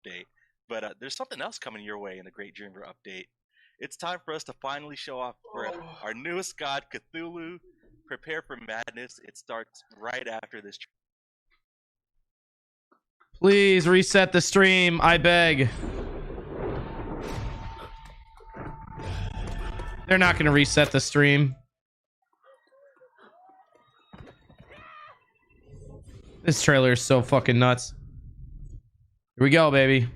update. But there's something else coming your way in the Great Dreamer update. It's time for us to finally show off for our newest god, Cthulhu. Prepare for madness. It starts right after this. Please reset the stream, I beg. They're not going to reset the stream. This trailer is so fucking nuts. Here we go, baby.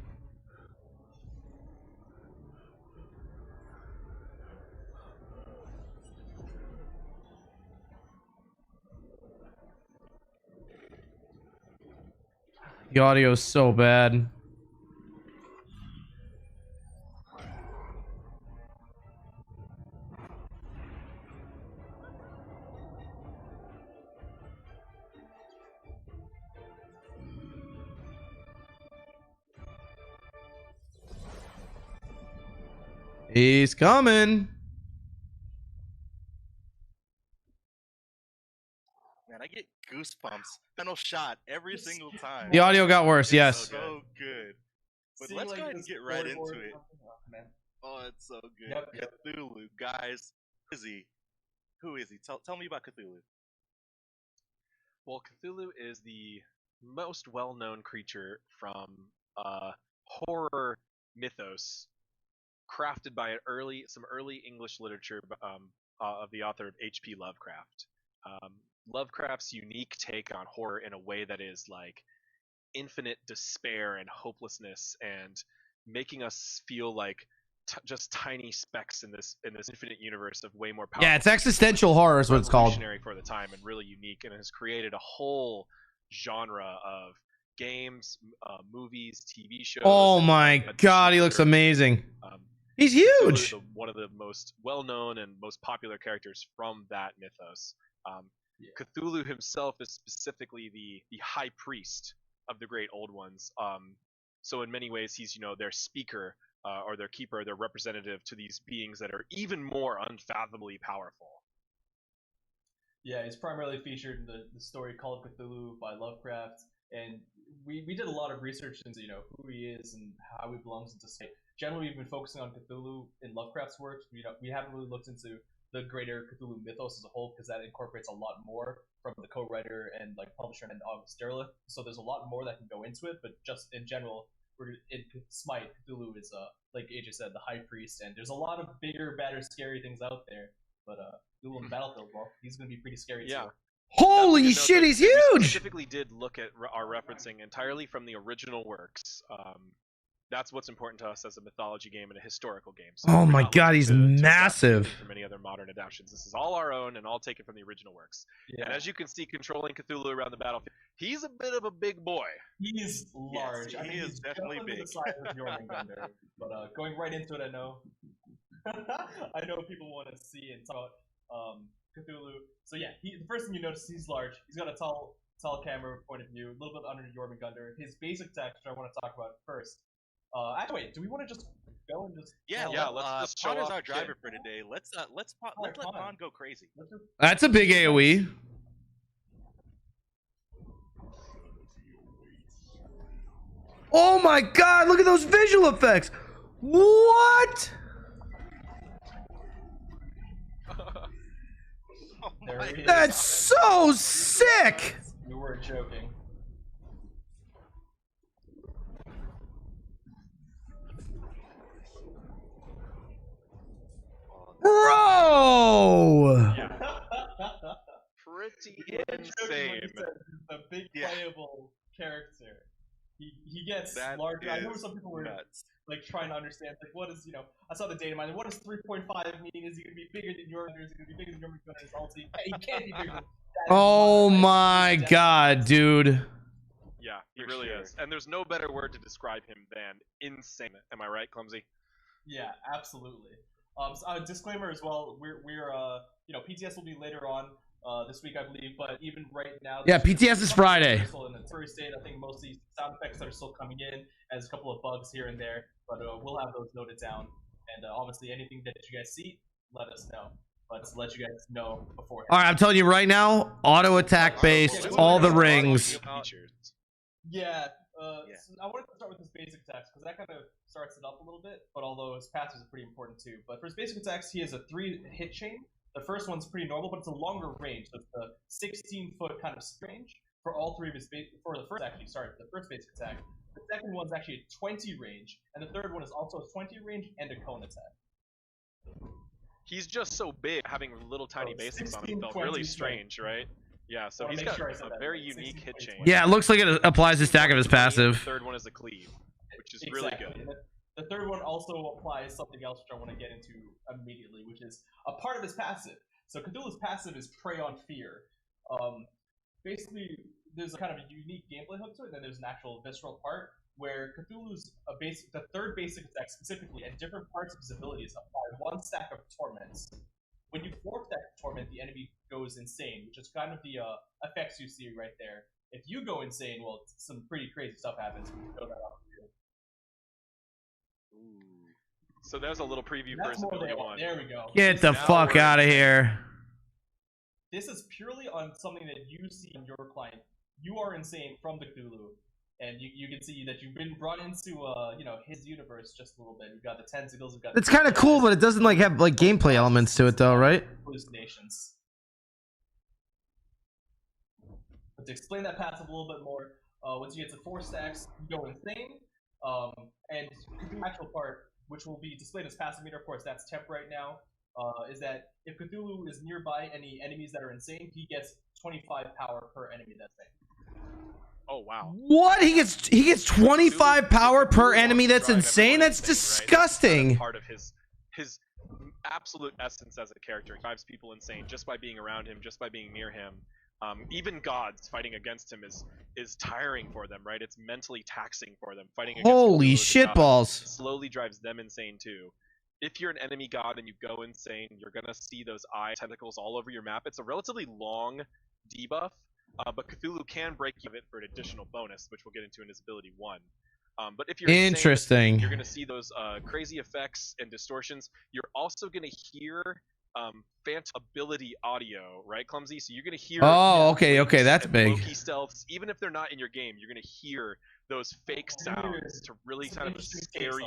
The audio is so bad. He's coming. Man, I get goosebumps. Final shot every single time. The audio got worse, It's yes. so good. But Seeing, let's like, go ahead and this get right into storyboard it. man. Oh, it's so good. Yep. Cthulhu, guys. Who is he? Who is he? Tell me about Cthulhu. Well, Cthulhu is the most well-known creature from horror mythos, crafted by some early English literature of the author of H.P. Lovecraft. Lovecraft's unique take on horror in a way that is like infinite despair and hopelessness, and making us feel like just tiny specks in this infinite universe of way more powerful. Yeah, it's existential horror is what it's called. Revolutionary for the time and really unique, and has created a whole genre of games, movies, TV shows. Oh my god, he looks amazing. He's huge. One of the most well-known and most popular characters from that mythos. Cthulhu himself is specifically the high priest of the great old ones. So in many ways, he's their speaker or their keeper, their representative to these beings that are even more unfathomably powerful. Yeah, he's primarily featured in the story Call of Cthulhu by Lovecraft, and we did a lot of research into who he is and how he belongs into society. Generally, we've been focusing on Cthulhu in Lovecraft's works. We haven't really looked into the greater Cthulhu mythos as a whole, because that incorporates a lot more from the co-writer and publisher and August Derleth. So there's a lot more that can go into it, but just in general, in Smite, Cthulhu is like AJ said, the high priest, and there's a lot of bigger, badder, scary things out there. But Cthulhu in Battlefield, well, he's gonna be pretty scary too. Holy shit, he's huge! We specifically did look at our referencing entirely from the original works. That's what's important to us as a mythology game and a historical game. So oh my god, he's massive. From any other modern adaptations, this is all our own and all taken from the original works. Yeah. And as you can see, controlling Cthulhu around the battlefield, he's a bit of a big boy. He's large. Yes, he is definitely big. The size of Jormungandr. But going right into it, I know people want to see and talk about Cthulhu. So yeah, the first thing you notice, he's large. He's got a tall camera point of view, a little bit under Jormungandr. His basic texture I want to talk about first. Actually, wait. Do we want to just go and just? Let's Pon is our driver for today. Let's let Pon go crazy. That's a big AOE. Oh my god, look at those visual effects. What? That's so sick. We weren't joking. Bro! Pretty insane. A big playable character. He gets larger. I know some people were trying to understand, what is, I saw the data mine. What does 3.5 mean? Is he going to be bigger than Jormungandr? Is he going to be bigger than Jormungandr's ulti? He can't be bigger than that. Oh my god, dude. Yeah, he really is. And there's no better word to describe him than insane. Am I right, Clumsy? Yeah, absolutely. Disclaimer as well. We're PTS will be later on this week, I believe. But even right now, yeah, PTS is Friday. In the temporary state, I think most of these sound effects that are still coming in, as a couple of bugs here and there. But we'll have those noted down. And obviously, anything that you guys see, let us know. Let's let you guys know beforehand. All right, I'm telling you right now, auto attack based, all the rings. Yeah, So I wanted to start with his basic attacks because that kind of starts it up a little bit. But although his passives are pretty important too. But for his basic attacks, he has a 3-hit chain. The first one's pretty normal, but it's a longer range. So it's a 16-foot kind of range for all three of his for the first basic attack. The second one's actually a 20 range, and the third one is also a 20 range and a cone attack. He's just so big, having little tiny basics on him felt really strange, right? Yeah, so he's got a very unique hit chain. Yeah, it looks like it applies the stack of his passive. The third one is a cleave, which is really good. The third one also applies something else which I want to get into immediately, which is a part of his passive. So Cthulhu's passive is Prey on Fear. Basically, there's a kind of a unique gameplay hook to it, and then there's an actual visceral part where Cthulhu's the third basic attack specifically, at different parts of his abilities, apply 1 stack of torments. When you 4th stack torment, the enemy goes insane, which is kind of the effects you see right there. If you go insane, well, some pretty crazy stuff happens. We can show that off for you. So there's a little preview for his ability 1. There we go. Get the fuck out of here. This is purely on something that you see in your client. You are insane from the Cthulhu, and you can see that you've been brought into his universe just a little bit. You've got the tentacles. You've got. It's kind of cool, but it doesn't like have like gameplay elements to it, though, right? Hallucinations. But to explain that passive a little bit more, once you get to 4 stacks, you go insane. And the actual part, which will be displayed as passive meter, of course, that's temp right now. Is that if Cthulhu is nearby any enemies that are insane, he gets 25 power per enemy that's insane. Oh wow! What? He gets 25 power per enemy that's insane? That's disgusting. Right? Part of his absolute essence as a character. He drives people insane just by being around him, just by being near him. Even gods fighting against him is tiring for them, right? It's mentally taxing for them. Fighting against holy shitballs shitballs! Slowly drives them insane too. If you're an enemy god and you go insane, you're gonna see those eye tentacles all over your map. It's a relatively long debuff, but Cthulhu can break you of it for an additional bonus, which we'll get into in his ability 1. But if you're interesting, insane, you're gonna see those crazy effects and distortions. You're also gonna hear phantom ability audio, right, Clumsy? So you're gonna hear. Oh, okay, that's big. Loki stealths, even if they're not in your game, you're gonna hear those fake sounds to really kind of scary.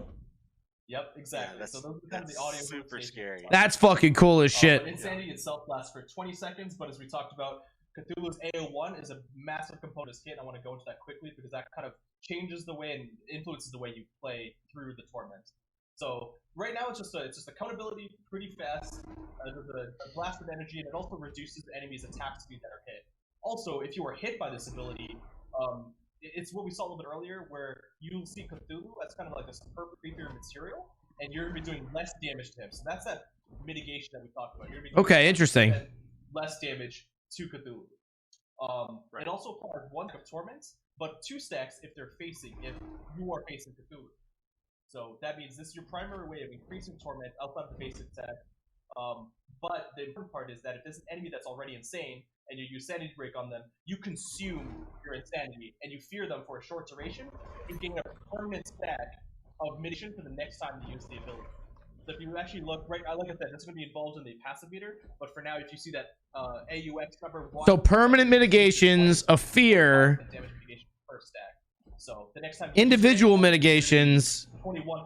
Yep, exactly. Yeah, so those are kind of the audio super scary. That's fucking cool as shit. Insanity itself lasts for 20 seconds, but as we talked about, Cthulhu's AO1 is a massive component of this kit. I want to go into that quickly because that kind of changes the way and influences the way you play through the torment. So right now it's just a countability, pretty fast. There's a blast of energy, and it also reduces the enemy's attack speed that are hit. Also, if you are hit by this ability, it's what we saw a little bit earlier, where you'll see Cthulhu as kind of like a superb creature material, and you're going to be doing less damage to him. So that's that mitigation that we talked about. You're gonna be doing Okay, interesting. Less damage to Cthulhu. Right. It also applies 1 stack of torments, but 2 stacks if you are facing Cthulhu. So that means this is your primary way of increasing torment outside of the basic attack. But the important part is that if there's an enemy that's already insane and you use Sanity Break on them, you consume your insanity and you fear them for a short duration. You gain a permanent stack of mitigation for the next time you use the ability. So if you actually look, right, like I said, this is going to be involved in the passive meter, but for now, if you see that AUX number 1... So permanent mitigations of fear... Damage mitigation per stack. So the next time... Individual mitigations... 21%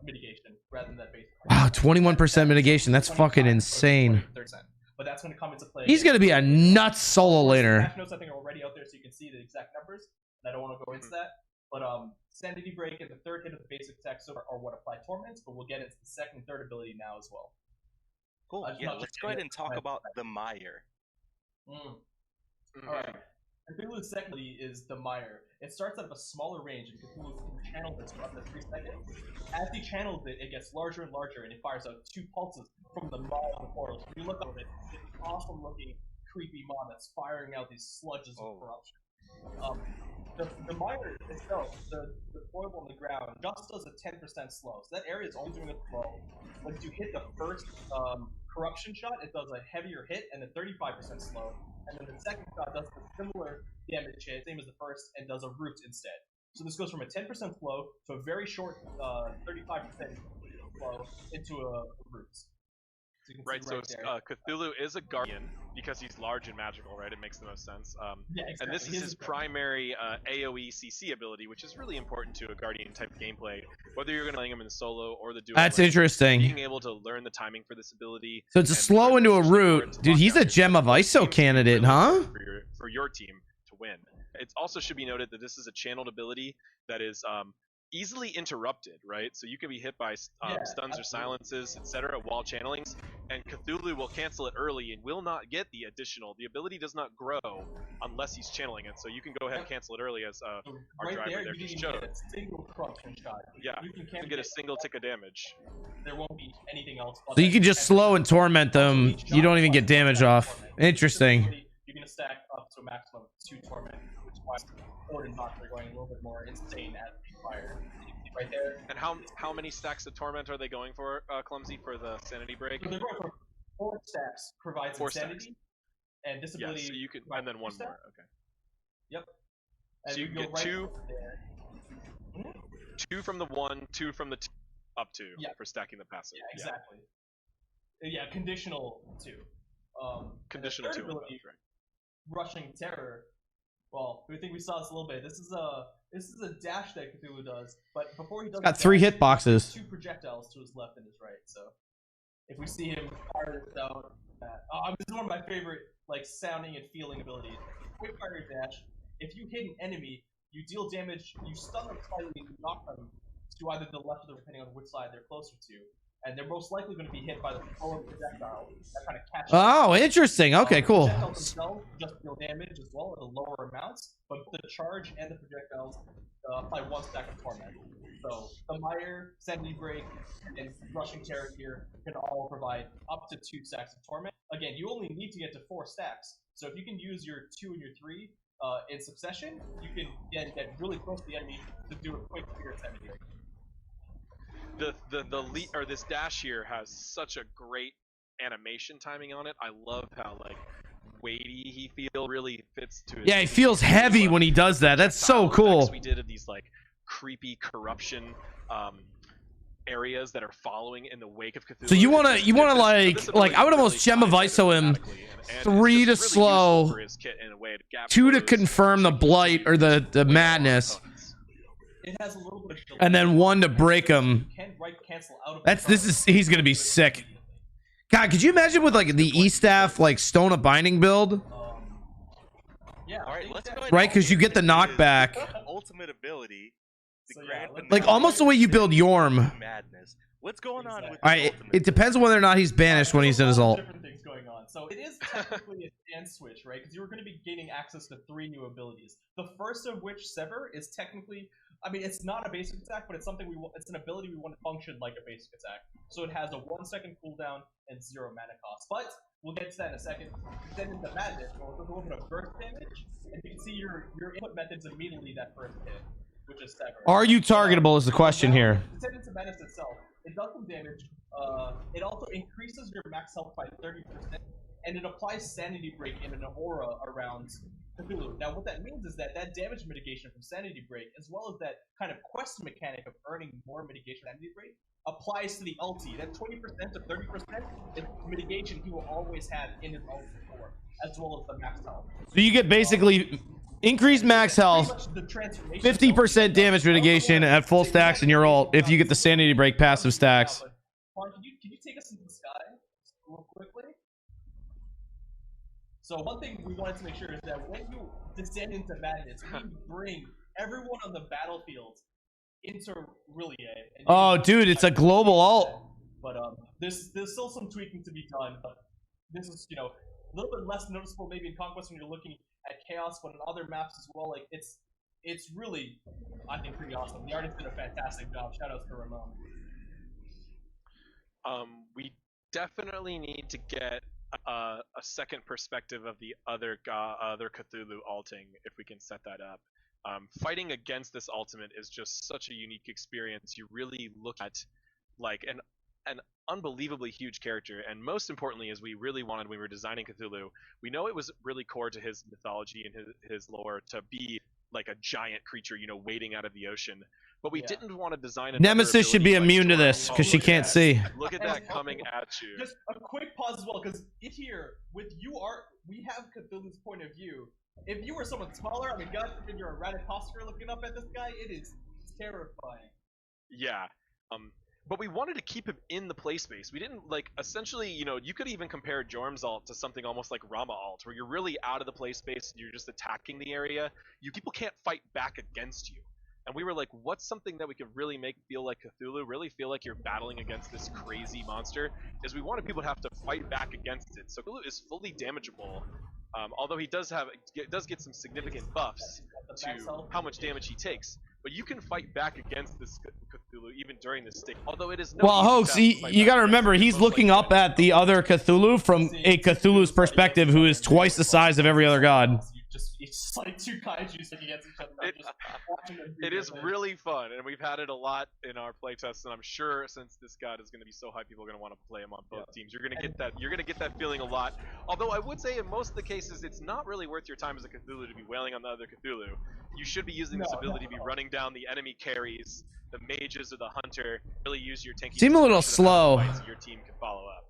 mitigation rather than that base. Wow, 21% mitigation. That's fucking insane. 30%. But that's going to come into play. He's going to be a nuts solo laner. Patch notes, I think, are already out there so you can see the exact numbers, and I don't want to go into that. But Sanity Break and the third hit of the basic attack are what apply torments, but we'll get into the second and third ability now as well. Cool. Yeah, let's go ahead and talk about the Mire. Alright. Cthulhu's second ability is the Mire. It starts out of a smaller range, and Cthulhu can channel this for up to 3 seconds. As he channels it, it gets larger and larger, and it fires out 2 pulses from the maw of the portal. So if you look at it, it's an awesome looking, creepy maw that's firing out these sludges of corruption. The Mire itself, the foil on the ground, just does a 10% slow. So that area is only doing a slow. Once you hit the first corruption shot, it does a heavier hit and a 35% slow. And then the second shot does a similar damage hit, same as the first, and does a root instead. So this goes from a 10% slow to a very short 35% slow into a root. So you can Right, see so right there. Cthulhu is a guardian because he's large and magical, right? It makes the most sense. Yeah, exactly. And this is his primary AoE CC ability, which is really important to a guardian type gameplay. Whether you're going to play him in the solo or the duo, That's lane, interesting. being able to learn the timing for this ability. So it's a and slow learn into a positioning for it root. to Dude, lock he's down a your Gem of seems to ISO be candidate, really huh? important for your team to win. It also should be noted that this is a channeled ability that is easily interrupted, right? So you can be hit by stuns or silences, etc. while channeling, and Cthulhu will cancel it early and will not get the additional. The ability does not grow unless he's channeling it, so you can go ahead and cancel it early, as our driver there just showed. Get a single crunch shot. Yeah, you can get a single tick of damage. There won't be anything else. So you can just slow and torment them. You don't even get damage off. Interesting. You're gonna stack up to a maximum of 2 torment, which is why Sword and Knock are going a little bit more insane as they fire. Right there. And how many stacks of torment are they going for, Clumsy, for the sanity break? So they're going for 4 stacks, provides 4 insanity, stacks. And this ability. Yeah, so you could, and then 1 more. Okay. Yep. So you can get 2. 2 from the 1, 2 from the 2, up to for stacking the passive. Yeah, exactly. Yeah, conditional 2. Conditional 2 ability, right. Rushing Terror. Well, we think we saw this a little bit. This is a dash that Cthulhu does, but before he does, Got 3 hitboxes. 2 projectiles to his left and his right. So if we see him fire this out, this is one of my favorite like sounding and feeling abilities. Quick fire dash. If you hit an enemy, you deal damage. You stun them slightly, you knock them to either the left or the depending on which side they're closer to. And they're most likely going to be hit by the forward projectile that kind of catches. Oh, interesting. Okay, cool. Projectiles themselves just deal damage as well at a lower amounts, but the charge and the projectiles apply 1 stack of torment. So the Mire, Sanity Break, and Rushing Terror here can all provide up to 2 stacks of torment. Again, you only need to get to 4 stacks. So if you can use your 2 and your 3 in succession, you can get really close to the enemy to do a quick clear Sanity Break. This dash here has such a great animation timing on it. I love how like weighty he feels. Really fits to his Yeah, he feels heavy when he does that. That's so cool. We did these like creepy corruption areas that are following in the wake of Cthulhu. So you wanna like I would almost Gem of ISO him 3 to slow, 2 to confirm the blight or the madness. It has a little bit of and then 1 to break him. Cancel out of He's gonna be sick. God, could you imagine with like the E-Staff like Stone of Binding build? Yeah, all right, let's go ahead. Right, because you get the knockback. Ultimate ability. Like almost the way you build Yorm. Madness. What's going on with Alright, it depends on whether or not he's banished when he's in his ult. Different things going on. So it is technically a stand switch, right? Because you were going to be gaining access to 3 new abilities. The first of which, Sever, is technically, I mean, it's not a basic attack, but it's something it's an ability we want to function like a basic attack. So it has a 1-second cooldown and 0 mana cost. But we'll get to that in a second. Then into Madness, we'll do a little bit of burst damage, and you can see your input methods immediately that first hit, which is Sever. Are you targetable is the question here. Descend into Madness itself, it does some damage. It also increases your max health by 30%, and it applies Sanity Break in an aura around Cthulhu. Now, what that means is that damage mitigation from Sanity Break, as well as that kind of quest mechanic of earning more mitigation Sanity Break, applies to the ulti. That 20% to 30% is mitigation he will always have in his ulti before, as well as the max health. So you get basically increased max health, 50% damage mitigation at full stacks in your ult if you get the Sanity Break passive stacks. Can you take us into the sky real quickly? So one thing we wanted to make sure is that when you descend into Madness, we bring everyone on the battlefield into Rillier. Oh, dude, it's a global ult. But there's still some tweaking to be done. But this is, a little bit less noticeable maybe in Conquest when you're looking at Chaos, but in other maps as well. Like it's really, I think, pretty awesome. The artist did a fantastic job. Shout out to Ramon. We definitely need to get a second perspective of the other Cthulhu alting if we can set that up. Fighting against this ultimate is just such a unique experience. You really look at like an unbelievably huge character, and most importantly, as we really wanted when we were designing Cthulhu, we know it was really core to his mythology and his lore to be like a giant creature, wading out of the ocean. but we didn't want to design. Nemesis should be immune to this because she can't see. Look at that coming at you. Just a quick pause as well, because here with we have Cthulhu's point of view. If you were someone smaller, I mean, God forbid you're a Ratatosker looking up at this guy, it is terrifying. Yeah. But we wanted to keep him in the play space. We didn't, like, essentially, you know, you could even compare Jorm's ult to something almost like Rama ult, where you're really out of the play space, you're just attacking the area. People can't fight back against you. And we were like, what's something that we could really make feel like Cthulhu, really feel like you're battling against this crazy monster, is we wanted people to have to fight back against it. So Cthulhu is fully damageable, although he does get some significant buffs to how much damage he takes. But you can fight back against this Cthulhu even during this state. Although it is no well, Hoax, you got to remember, he's looking up at the other Cthulhu from a Cthulhu's perspective, who is twice the size of every other god. It's like two kaijus against each other. It is really fun, and we've had it a lot in our playtests, and I'm sure since this god is going to be so high, people are going to want to play him on both teams. You're going to get that. You're going to get that feeling a lot. Although I would say in most of the cases, it's not really worth your time as a Cthulhu to be wailing on the other Cthulhu. You should be using this ability to be running down the enemy carries, the mages or the hunter. Really use your tanky. Seem a little slow. So your team can follow up.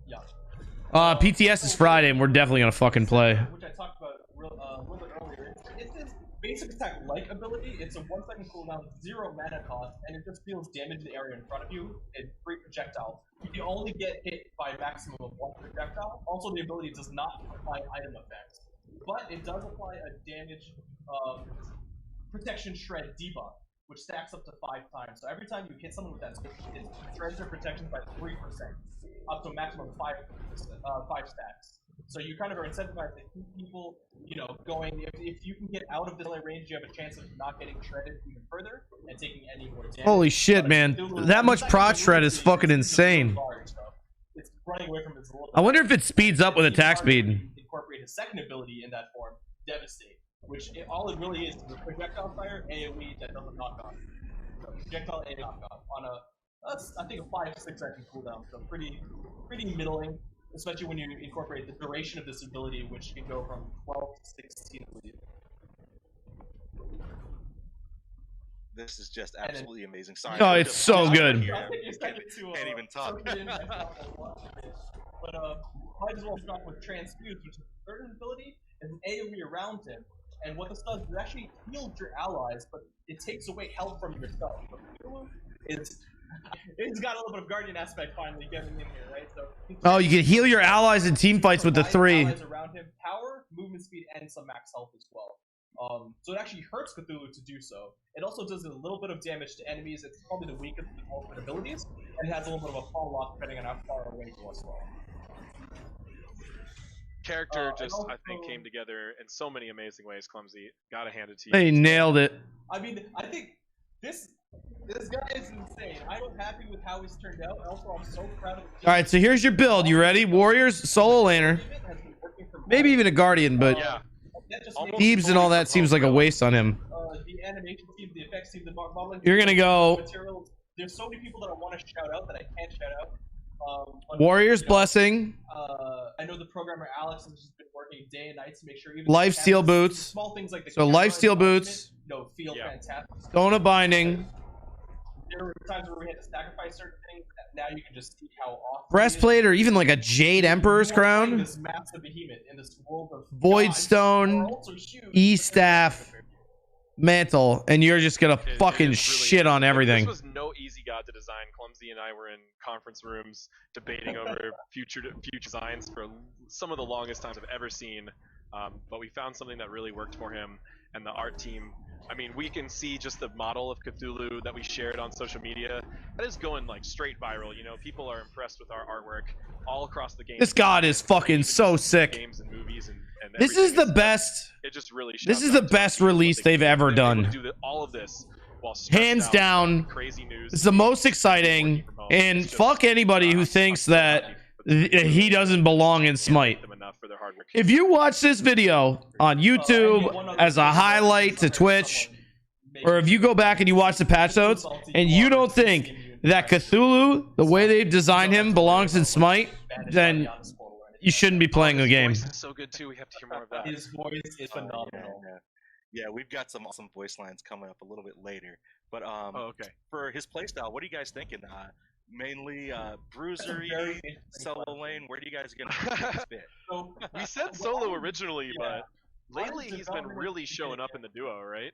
Yeah. PTS is Friday, and we're definitely gonna fucking play. Which I talked about a little bit earlier. It's this basic attack-like ability. It's a 1-second cooldown, 0 mana cost, and it just deals damage to the area in front of you. It's free projectile. You only get hit by a maximum of 1 projectile. Also, the ability does not apply item effects, but it does apply a damage protection shred debuff, which stacks up to 5 times. So every time you hit someone with that, it shreds their protection by 3%, up to a maximum of 5 stacks. So you kind of are incentivized to keep people, you know, going. If you can get out of the range, you have a chance of not getting shredded even further and taking any more damage. Holy shit, man! That much prot shred is fucking insane. It's running away from his little. I wonder if it speeds up with attack speed. Incorporate his second ability in that form, Devastate, which all it really is a projectile fire AOE that doesn't knock off. So projectile AOE knock off on a, I think a 5-6 second cooldown. So pretty middling. Especially when you incorporate the duration of this ability, which can go from 12 to 16, I believe. This is just absolutely amazing. Sorry. Oh, it's so good. Can't even talk. But might as well start with Transfuse, which is the third ability, is an AoE around him. And what this does is it actually heals your allies, but it takes away health from yourself. So it's got a little bit of Guardian aspect finally getting in here, right? So you can heal your allies in team fights with the 3. Allies around him, power, movement speed, and some max health as well. So it actually hurts Cthulhu to do so. It also does a little bit of damage to enemies. It's probably the weakest of the ultimate abilities, and it has a little bit of a fall off depending on how far away you are as well. Character I think came together in so many amazing ways. Clumsy, gotta hand it to you. They nailed it. I mean, I think this guy is insane. I'm happy with how he's turned out. Also, I'm so proud of him. All right, so here's your build. You ready? Warriors, solo laner, maybe even a guardian, but yeah. Thebes and all that seems like a waste on him. The animation team, the effects team, the modeling. You're gonna go. Materials. There's so many people that I want to shout out that I can't shout out. Warriors blessing. I know the programmer Alex has just been working day and night to make sure even Lifesteal boots. Small things like the Lifesteal boots. Feel fantastic. Stone of binding. There were times where we had to sacrifice certain things. Now you can just see how awesome. Breastplate, or even like a Jade Emperor's crown. This massive behemoth in this world of Void Stone, E-Staff, Mantle, and you're just gonna fucking shit on everything. This was no easy god to design. Clumsy and I were in conference rooms debating over future designs for some of the longest times I've ever seen. But we found something that really worked for him, and the art team. I mean, we can see just the model of Cthulhu that we shared on social media. That is going like straight viral. You know, people are impressed with our artwork all across the game. This god is fucking so sick. Games and movies and this is the best. It just really. This is the best release they've ever done. All of this while hands down. Crazy news. It's the most exciting. And fuck anybody who thinks that he doesn't belong in Smite. If you watch this video on YouTube as a highlight to Twitch, or if you go back and you watch the patch notes and you don't think that Cthulhu, the way they've designed him, belongs in Smite, then you shouldn't be playing the game. His voice is so good too. We have to hear more of that. His voice is phenomenal. Yeah, we've got some awesome voice lines coming up a little bit later. But okay. for his playstyle, what are you guys thinking? Mainly bruisery, solo lane. Where do you guys gonna fit? So We said solo originally, but lately he's been really showing up in the duo, right?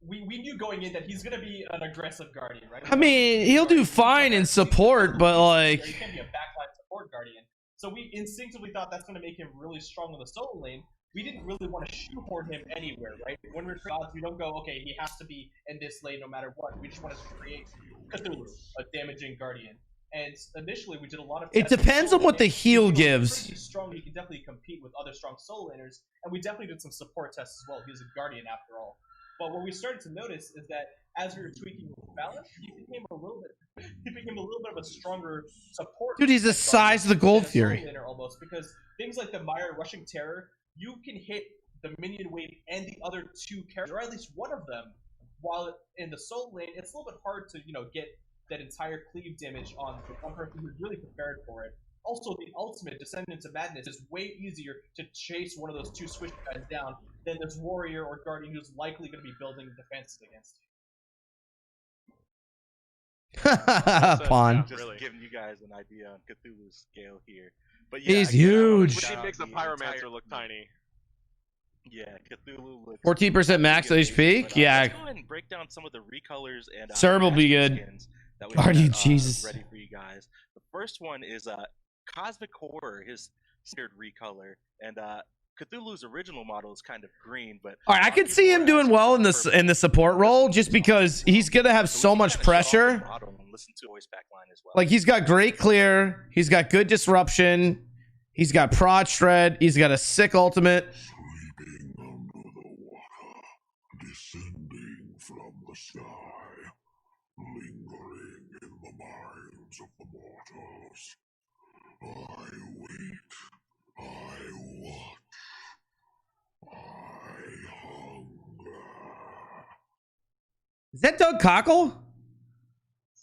We knew going in that he's gonna be an aggressive guardian, right? I mean, he'll do fine in support, but like, he can be a backline support guardian. So we instinctively thought that's gonna make him really strong in the solo lane. We didn't really want to shoehorn him anywhere, right? When we're gods, we don't go, okay, he has to be in this lane no matter what. We just want to create Cthulhu, a damaging guardian. And initially, we did a lot of. It depends on what the heal gives. Pretty strong. He can definitely compete with other strong solo laners, and we definitely did some support tests as well. He's a guardian after all. But what we started to notice is that as we were tweaking his balance, he became a little bit of a stronger support. Dude, he's the size of the Gold Fury. Almost, because things like the Mire Rushing Terror, you can hit the minion wave and the other two characters, or at least one of them. While in the solo lane, it's a little bit hard to get that entire cleave damage on one person who's really prepared for it. Also, the ultimate Descendants of Madness is way easier to chase one of those two Swish guys down than this warrior or guardian who's likely going to be building defenses against you. Pawn. Just giving you guys an idea on Cthulhu's scale here. But yeah, he's huge. Which makes the Pyromancer look tiny. Yeah, Cthulhu looks 14% max HP. But, yeah. Let's go ahead and break down some of the recolors and Serb will be good. That Are you got, Jesus? Ready for you guys. The first one is Cosmic Horror, his standard recolor, and Cthulhu's original model is kind of green, but all right, I can see him doing well in the support role just because he's gonna have so much pressure. Like he's got great clear, he's got good disruption, he's got prod shred, he's got a sick ultimate. Sleeping under the water, descending from the sky, lingering in the minds of the mortals. I wait, I watch, I hunger. Is that Doug Cockle?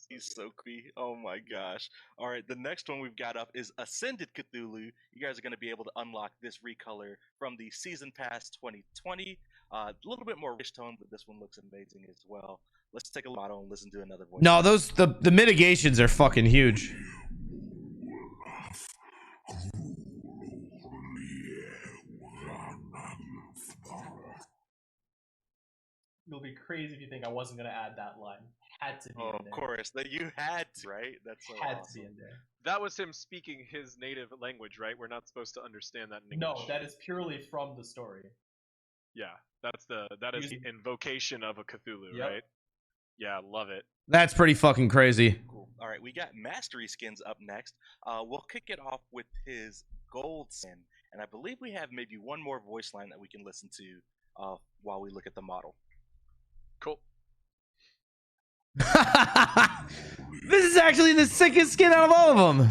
He's so creepy. Oh my gosh. All right, the next one we've got up is Ascended Cthulhu. You guys are going to be able to unlock this recolor from the Season Pass 2020. A little bit more rich tone, but this one looks amazing as well. Let's take a model and listen to another voice. No, the mitigations are fucking huge. You'll be crazy if you think I wasn't gonna add that line. Had to be. Oh, in of there. course. That you had to, right? That's so Had awesome. to be in there. That was him speaking his native language, right? We're not supposed to understand that in English. No, that is purely from the story. Yeah, that is the invocation of a Cthulhu, Yep. right? Yeah, love it. That's pretty fucking crazy. Cool. All right, we got Mastery Skins up next. We'll kick it off with his gold skin, and I believe we have maybe one more voice line that we can listen to while we look at the model. Cool. This is actually the sickest skin out of all of them. In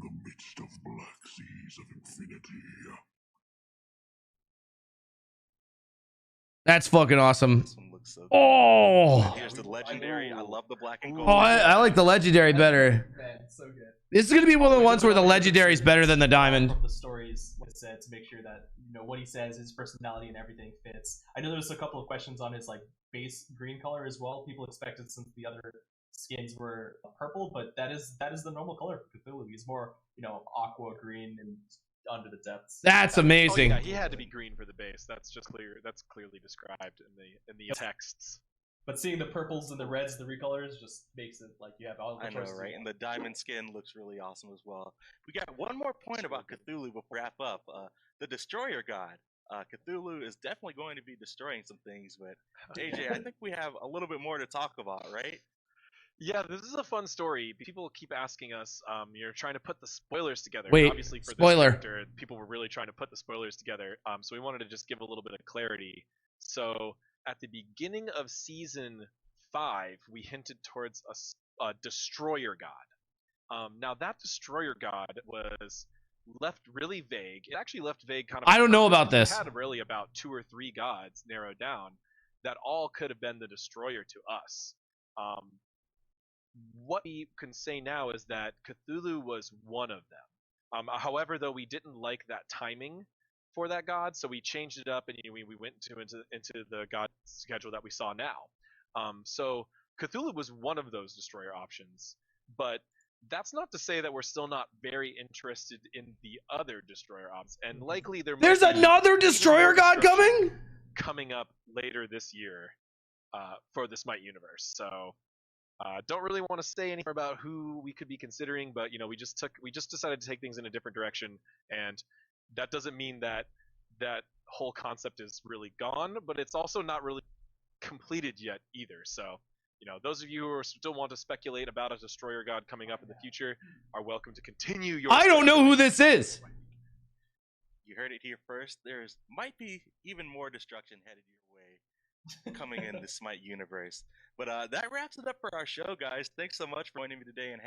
the midst of black seas of infinity. That's fucking awesome. This one looks so good. Oh, Here's the legendary. I love the black and gold. oh, I like the legendary better. Man, so good. This is gonna be one of the ones where the legendary is better than the diamond. The stories said to make sure that what he says, his personality and everything fits. I know there's a couple of questions on his like base green color as well. People expected since the other skins were purple, but that is the normal color for Cthulhu. He's more aqua green and under the depths. That's amazing. Oh, yeah, he had to be green for the base. That's just clear. That's clearly described in the texts. But seeing the purples and the reds, the recolors, just makes it like you have all the I know, choices. right? And the diamond skin looks really awesome as well. We got one more point about Cthulhu before we wrap up. The Destroyer God. Cthulhu is definitely going to be destroying some things, but AJ, I think we have a little bit more to talk about, right? Yeah, this is a fun story. People keep asking us, you're trying to put the spoilers together. Wait, obviously for spoiler. This character, people were really trying to put the spoilers together. So we wanted to just give a little bit of clarity. So at the beginning of season 5, we hinted towards a destroyer god. Now that destroyer god was left really vague. It actually left vague kind of. I don't know about this. We had really about 2 or 3 gods narrowed down that all could have been the destroyer to us. What we can say now is that Cthulhu was one of them. However, though, we didn't like that timing for that god, so we changed it up and we went into the god schedule that we saw now. So Cthulhu was one of those destroyer options, but that's not to say that we're still not very interested in the other destroyer options, and likely There's another destroyer god coming up later this year for the Smite universe. So don't really want to say anything about who we could be considering, but we just decided to take things in a different direction, and that doesn't mean that that whole concept is really gone, but it's also not really completed yet either. So those of you who still want to speculate about a destroyer god coming up in the future are welcome to continue your I don't know who this is. You heard it here first. There's might be even more destruction headed your way coming in the Smite universe. But that wraps it up for our show, guys. Thanks so much for joining me today. And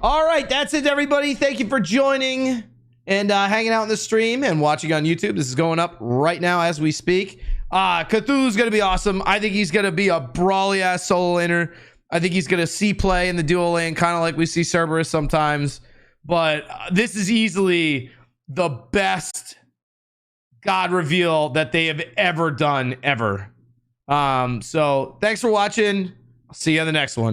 all right, that's it, everybody. Thank you for joining and hanging out in the stream and watching on YouTube. This is going up right now as we speak. Cthulhu's gonna be awesome. I think he's gonna be a brawly ass solo laner. I think he's gonna see play in the dual lane, kind of like we see Cerberus sometimes. But this is easily the best god reveal that they have ever done, ever. So thanks for watching. I'll see you on the next one.